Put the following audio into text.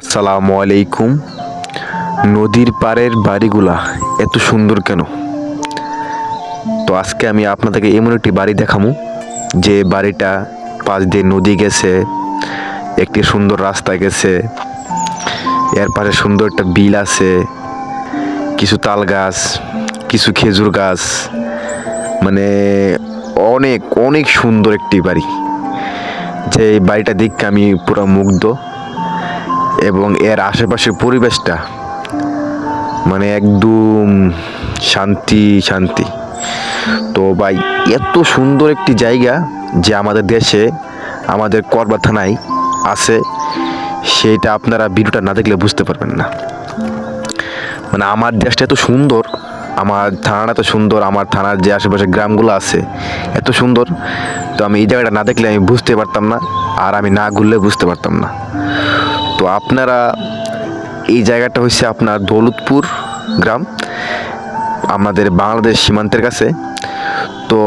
আসসালামু আলাইকুম। নদীর পাড়ের বাড়িগুলা এত সুন্দর কেন? তো আজকে আমি আপনাদেরকে এমন একটি বাড়ি দেখামু যে বাড়িটা পাশ দিয়ে নদী গেছে, একটি সুন্দর রাস্তা গেছে, এর পাশে সুন্দর একটা বিল আছে, কিছু তাল গাছ, কিছু খেজুর গাছ, মানে অনেক অনেক সুন্দর একটি বাড়ি। যে এই বাড়িটা দেখে আমি পুরো মুগ্ধ, এবং এর আশেপাশের পরিবেশটা মানে একদম শান্তি শান্তি। তো ভাই, এত সুন্দর একটি জায়গা যে আমাদের দেশে, আমাদের করবা থানায় আছে, সেইটা আপনারা ভিডিওটা না দেখলে বুঝতে পারবেন না। মানে আমার দেশটা এত সুন্দর, আমার থানাটা এত সুন্দর, আমার থানার যে আশেপাশে গ্রামগুলো আছে এত সুন্দর। তো আমি এই জায়গাটা না দেখলে আমি বুঝতে পারতাম না, আর আমি না ঘুরলে বুঝতে পারতাম না। তো আপনারা, এই জায়গাটা হচ্ছে আপনার দৌলতপুর গ্রাম, আমাদের বাংলাদেশ সীমান্তের কাছে। তো